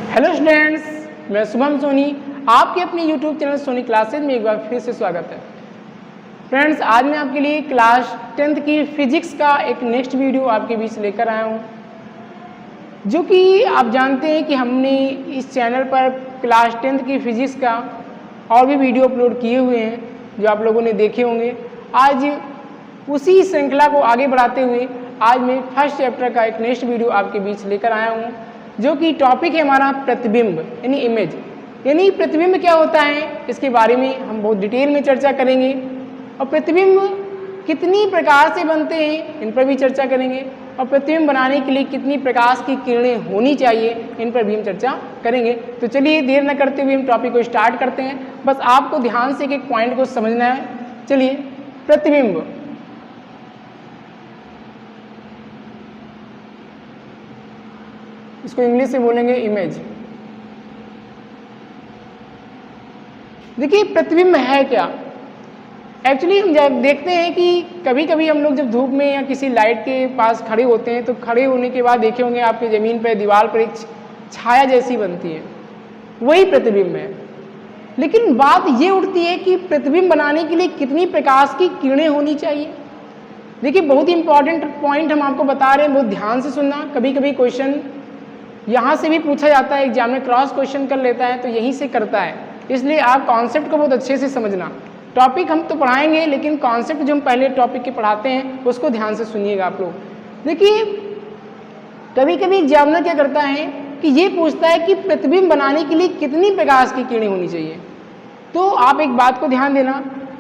Hello students, मैं शुभम सोनी आपके अपने यूट्यूब चैनल सोनी क्लासेज में एक बार फिर से स्वागत है। फ्रेंड्स, आज मैं आपके लिए क्लास 10th की फिजिक्स का एक नेक्स्ट वीडियो आपके बीच लेकर आया हूँ, जो कि आप जानते हैं कि हमने इस चैनल पर क्लास 10th की फिजिक्स का और भी वीडियो अपलोड किए हुए हैं जो आप लोगों ने देखे होंगे। आज उसी श्रृंखला को आगे बढ़ाते हुए आज मैं फर्स्ट चैप्टर का एक नेक्स्ट वीडियो आपके बीच लेकर आया हूँ, जो कि टॉपिक है हमारा प्रतिबिंब यानी इमेज। यानी प्रतिबिंब क्या होता है, इसके बारे में हम बहुत डिटेल में चर्चा करेंगे और प्रतिबिंब कितनी प्रकार से बनते हैं इन पर भी चर्चा करेंगे और प्रतिबिंब बनाने के लिए कितनी प्रकाश की किरणें होनी चाहिए इन पर भी हम चर्चा करेंगे। तो चलिए देर न करते हुए हम टॉपिक को स्टार्ट करते हैं। बस आपको ध्यान से एक पॉइंट को समझना है। चलिए, प्रतिबिंब इसको इंग्लिश से बोलेंगे इमेज। देखिए, प्रतिबिंब है क्या। एक्चुअली हम जब देखते हैं कि कभी कभी हम लोग जब धूप में या किसी लाइट के पास खड़े होते हैं तो खड़े होने के बाद देखे होंगे आपके ज़मीन पर दीवार पर एक छाया जैसी बनती है, वही प्रतिबिंब है। लेकिन बात ये उठती है कि प्रतिबिंब बनाने के लिए कितनी प्रकाश की किरणें होनी चाहिए। देखिए, बहुत ही इंपॉर्टेंट पॉइंट हम आपको बता रहे हैं, बहुत ध्यान से सुनना। कभी कभी क्वेश्चन यहाँ से भी पूछा जाता है, एग्जाम में क्रॉस क्वेश्चन कर लेता है, तो यहीं से करता है। इसलिए आप कॉन्सेप्ट को बहुत अच्छे से समझना। टॉपिक हम तो पढ़ाएंगे, लेकिन कॉन्सेप्ट जो हम पहले टॉपिक के पढ़ाते हैं उसको ध्यान से सुनिएगा आप लोग। देखिए, कभी कभी एग्जामिनर क्या करता है कि ये पूछता है कि प्रतिबिंब बनाने के लिए कितनी प्रकाश की किरणें होनी चाहिए। तो आप एक बात को ध्यान देना,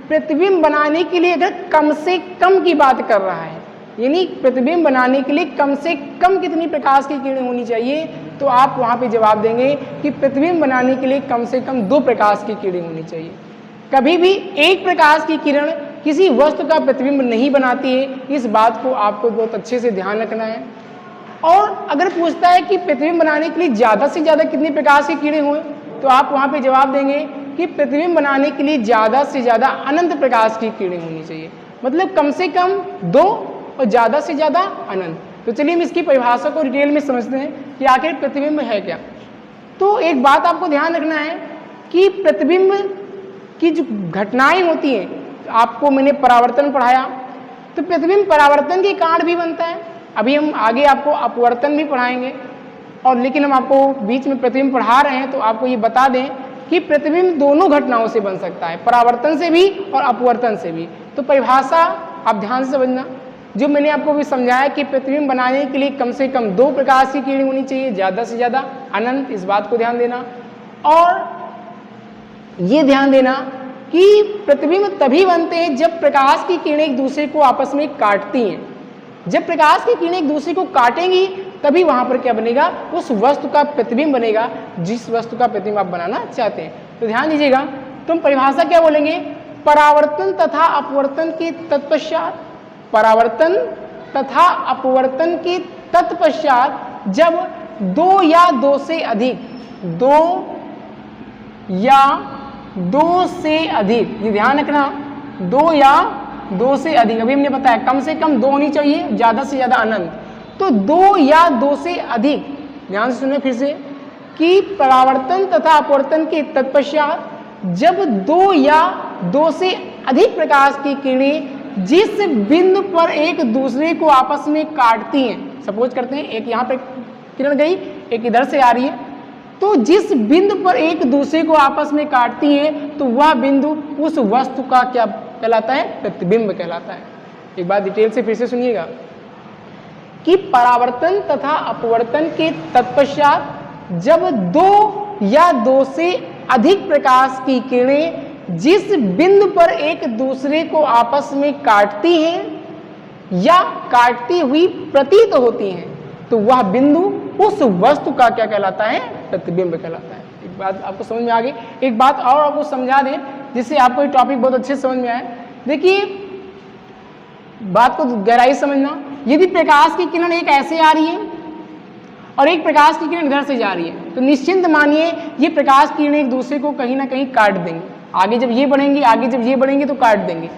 प्रतिबिंब बनाने के लिए अगर कम से कम की बात कर रहा है, यानी प्रतिबिंब बनाने के लिए कम से कम कितनी प्रकाश की किरणें होनी चाहिए, तो आप वहाँ पे जवाब देंगे कि प्रतिबिंब बनाने के लिए कम से कम 2 प्रकाश की किरणें होनी चाहिए। कभी भी एक प्रकाश की किरण किसी वस्तु का प्रतिबिंब नहीं बनाती है, इस बात को आपको बहुत अच्छे से ध्यान रखना है। और अगर पूछता है कि प्रतिबिंब बनाने के लिए ज़्यादा से ज़्यादा कितनी प्रकाश की किरणें हों, तो आप वहाँ पे जवाब देंगे कि प्रतिबिंब बनाने के लिए ज़्यादा से ज़्यादा अनंत प्रकाश की किरणें होनी चाहिए। मतलब कम से कम 2 और ज़्यादा से ज़्यादा अनंत। तो चलिए हम इसकी परिभाषा को डिटेल में समझते हैं कि आखिर प्रतिबिंब है क्या। तो एक बात आपको ध्यान रखना है कि प्रतिबिंब की जो घटनाएं होती हैं, आपको मैंने परावर्तन पढ़ाया, तो प्रतिबिंब परावर्तन के कारण भी बनता है। अभी हम आगे आपको अपवर्तन भी पढ़ाएंगे, और लेकिन हम आपको बीच में प्रतिबिंब पढ़ा रहे हैं तो आपको ये बता दें कि प्रतिबिंब दोनों घटनाओं से बन सकता है, परावर्तन से भी और अपवर्तन से भी। तो परिभाषा आप ध्यान से समझना, जो मैंने आपको भी समझाया कि प्रतिबिंब बनाने के लिए कम से कम 2 प्रकाश की किरणें होनी चाहिए, ज़्यादा से ज़्यादा अनंत, इस बात को ध्यान देना। और ये ध्यान देना कि प्रतिबिंब तभी बनते हैं जब प्रकाश की किरणें एक दूसरे को आपस में काटती हैं। जब प्रकाश की किरणें एक दूसरे को काटेंगी तभी वहाँ पर क्या बनेगा, उस वस्तु का प्रतिबिंब बनेगा जिस वस्तु का प्रतिबिंब आप बनाना चाहते हैं। तो ध्यान दीजिएगा, तो हम परिभाषा क्या बोलेंगे, परावर्तन तथा अपवर्तन के तत्पश्चात, परावर्तन तथा अपवर्तन के तत्पश्चात जब 2 या 2 से अधिक, 2 या 2 से अधिक, ये ध्यान रखना, 2 या 2 से अधिक, अभी हमने बताया कम से कम 2 होनी चाहिए, ज़्यादा से ज़्यादा अनंत। तो 2 या 2 से अधिक, ध्यान से सुनिए फिर से, कि परावर्तन तथा अपवर्तन के तत्पश्चात जब 2 या 2 से अधिक प्रकाश की किरणें जिस बिंदु पर एक दूसरे को आपस में काटती हैं, सपोज करते हैं एक यहाँ पर किरण गई, एक इधर से आ रही है, तो जिस बिंदु पर एक दूसरे को आपस में काटती हैं तो वह बिंदु उस वस्तु का क्या कहलाता है, प्रतिबिंब कहलाता है। एक बात डिटेल से फिर से सुनिएगा कि परावर्तन तथा अपवर्तन के तत्पश्चात जब 2 या 2 से अधिक प्रकाश की किरणें जिस बिंदु पर एक दूसरे को आपस में काटती हैं या काटती हुई प्रतीत होती हैं, तो वह बिंदु उस वस्तु का क्या कहलाता है, प्रतिबिंब कहलाता है। एक बात आपको समझ में आ गई। एक बात और आपको समझा दें जिससे आपको ये टॉपिक बहुत अच्छे से समझ में आए। देखिए, बात को गहराई समझना, यदि प्रकाश की किरण एक ऐसे आ रही है और एक प्रकाश की किरण इधर से जा रही है, तो निश्चिंत मानिए ये प्रकाश की किरणें एक दूसरे को कहीं ना कहीं काट देंगे। आगे जब ये बढ़ेंगी, आगे जब ये बढ़ेंगे तो काट देंगे।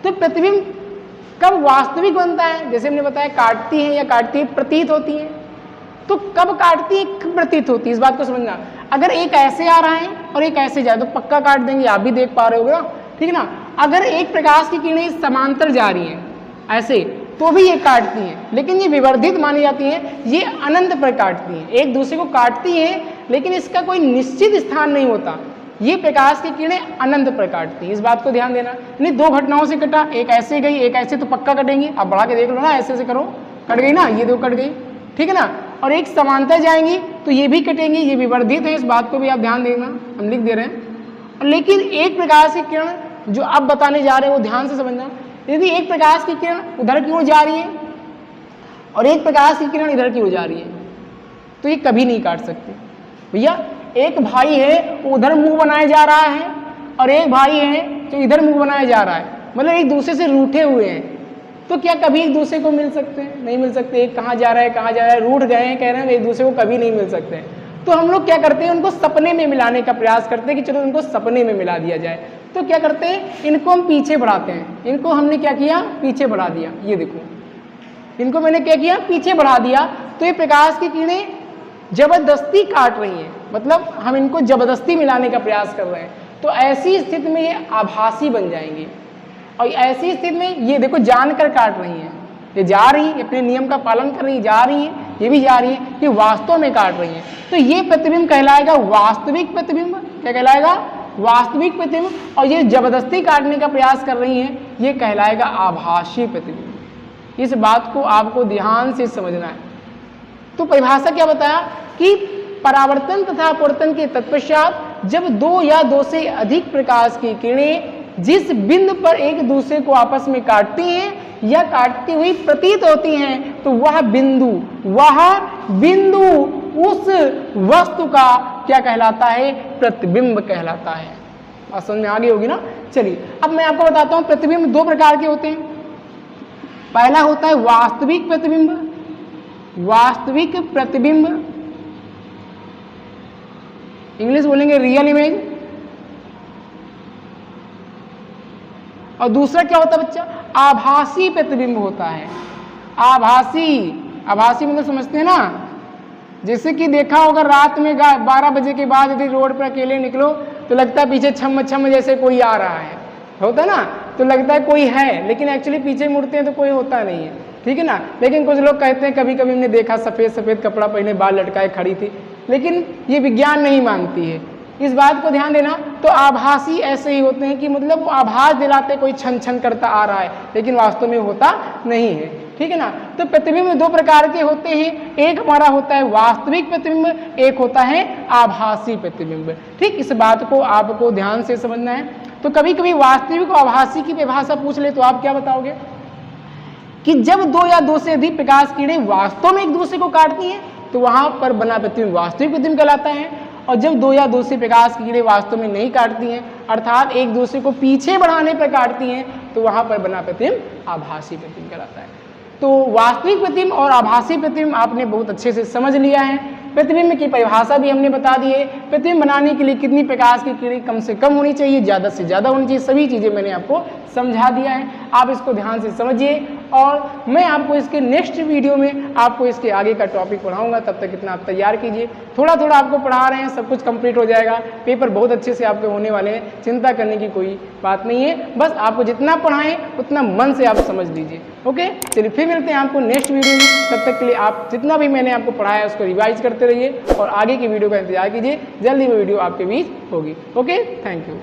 तो प्रतिबिंब कब वास्तविक बनता है, जैसे हमने बताया काटती हैं या काटती प्रतीत होती हैं, तो कब काटती है, कब प्रतीत होती है, इस बात को समझना। अगर एक ऐसे आ रहा है और एक ऐसे जाए तो पक्का काट देंगे, आप भी देख पा रहे होगे ना, ठीक है ना। अगर एक प्रकाश की किरणें समांतर जा रही हैं ऐसे, तो भी ये काटती हैं, लेकिन ये विवर्धित मानी जाती हैं, ये अनंत पर काटती हैं, एक दूसरे को काटती हैं, लेकिन इसका कोई निश्चित स्थान नहीं होता। ये प्रकाश की किरणें अनंत पर काटती हैं, इस बात को ध्यान देना। यानी दो घटनाओं से कटा, एक ऐसे गई एक ऐसे, तो पक्का कटेंगी। आप बढ़ा के देख लो ना, ऐसे से करो, कट गई ना, ये दो कट गई, ठीक है ना। और एक समांतर जाएंगी तो ये भी कटेंगी, ये विवर्धित है, इस बात को भी आप ध्यान देना, हम लिख दे रहे हैं। लेकिन एक प्रकाश की किरण जो अब बताने जा रहे हैं वो ध्यान से समझना। यदि एक प्रकाश की किरण उधर की ओर जा रही है और एक प्रकाश की किरण इधर की ओर जा रही है, तो ये कभी नहीं काट सकते। भैया एक भाई है वो उधर मुंह बनाए जा रहा है और एक भाई है जो इधर मुंह बनाए जा रहा है, मतलब एक दूसरे से रूठे हुए हैं, तो क्या कभी एक दूसरे को मिल सकते हैं? नहीं मिल सकते। एक कहाँ जा रहा है कहाँ जा रहा है, रूठ गए हैं, कह रहे हैं एक दूसरे को कभी नहीं मिल सकते। तो हम लोग क्या करते हैं, उनको सपने में मिलाने का प्रयास करते हैं कि चलो उनको सपने में मिला दिया जाए। तो क्या करते हैं, इनको हम पीछे बढ़ाते हैं। इनको हमने क्या किया, पीछे बढ़ा दिया। ये देखो, इनको मैंने क्या किया, पीछे बढ़ा दिया। तो ये प्रकाश की किरणें जबरदस्ती काट रही हैं, मतलब हम इनको जबरदस्ती मिलाने का प्रयास कर रहे हैं। तो ऐसी स्थिति में ये आभासी बन जाएंगे। और ऐसी स्थिति में ये देखो जानकर काट रही हैं, ये जा रही है, अपने नियम का पालन कर रही है, जा रही है, ये भी जा रही है, ये वास्तव में काट रही है। तो ये प्रतिबिंब कहलाएगा वास्तविक प्रतिबिंब। क्या कहलाएगा, वास्तविक प्रतिबिंब। और ये जबरदस्ती काटने का प्रयास कर रही हैं, ये कहलाएगा आभासी प्रतिबिंब। इस बात को आपको ध्यान से समझना है। तो परिभाषा क्या बताया कि परावर्तन तथा अपवर्तन के तत्पश्चात जब दो या दो से अधिक प्रकाश की किरणें जिस बिंदु पर एक दूसरे को आपस में काटती हैं या काटती हुई प्रतीत होती हैं, तो वह बिंदु उस वस्तु का क्या कहलाता है, प्रतिबिंब कहलाता है। बात समझ में आ गई होगी ना। चलिए अब मैं आपको बताता हूं, प्रतिबिंब दो प्रकार के होते हैं। पहला होता है वास्तविक प्रतिबिंब, वास्तविक प्रतिबिंब, इंग्लिश बोलेंगे रियल इमेज। और दूसरा क्या होता है बच्चा, आभासी प्रतिबिंब होता है। आभासी मतलब समझते हैं ना, जैसे कि देखा होगा रात में 12 बजे के बाद यदि रोड पर अकेले निकलो तो लगता है पीछे छम छम जैसे कोई आ रहा है, होता है ना, तो लगता है कोई है, लेकिन एक्चुअली पीछे मुड़ते हैं तो कोई होता नहीं है, ठीक है ना। लेकिन कुछ लोग कहते हैं कभी कभी हमने देखा सफ़ेद सफ़ेद कपड़ा पहने बाल लटकाए खड़ी थी, लेकिन ये विज्ञान नहीं मानती है, इस बात को ध्यान देना। तो आभासी ऐसे ही होते हैं कि मतलब वो आभास दिलाते कोई छन छन करता आ रहा है, लेकिन वास्तव में होता नहीं है, ठीक है ना। तो प्रतिबिंब दो प्रकार के होते हैं, एक हमारा होता है वास्तविक प्रतिबिंब, एक होता है आभासी प्रतिबिंब। ठीक, इस बात को आपको ध्यान से समझना है। तो कभी कभी वास्तविक और आभासी की परिभाषा पूछ ले तो आप क्या बताओगे कि जब दो या दो से अधिक प्रकाश किरणें वास्तव में एक दूसरे को काटती हैं तो वहां पर बना प्रतिबिंब वास्तविक प्रतिबिंब कहलाता है, और जब दो या दो से प्रकाश की किरणें वास्तव में नहीं काटती हैं, अर्थात एक दूसरे को पीछे बढ़ाने पर काटती हैं, तो वहां पर बना प्रतिबिंब आभासी प्रतिबिंब कहलाता है। तो वास्तविक प्रतिबिंब और आभासी प्रतिबिंब आपने बहुत अच्छे से समझ लिया है। प्रतिबिंब की परिभाषा भी हमने बता दी है। प्रतिबिंब बनाने के लिए कितनी प्रकाश की किरणें कम से कम होनी चाहिए, ज़्यादा से ज़्यादा होनी चाहिए, सभी चीज़ें मैंने आपको समझा दिया है। आप इसको ध्यान से समझिए और मैं आपको इसके नेक्स्ट वीडियो में आपको इसके आगे का टॉपिक पढ़ाऊंगा। तब तक इतना आप तैयार कीजिए, थोड़ा थोड़ा आपको पढ़ा रहे हैं, सब कुछ कंप्लीट हो जाएगा, पेपर बहुत अच्छे से आपके होने वाले हैं, चिंता करने की कोई बात नहीं है। बस आपको जितना पढ़ाएं उतना मन से आप समझ लीजिए। ओके, चलिए फिर मिलते हैं आपको नेक्स्ट वीडियो में। तब तक के लिए आप जितना भी मैंने आपको पढ़ाया है उसको रिवाइज करते रहिए और आगे की वीडियो का इंतजार कीजिए, जल्दी वो वीडियो आपके बीच होगी। Okay, thank you.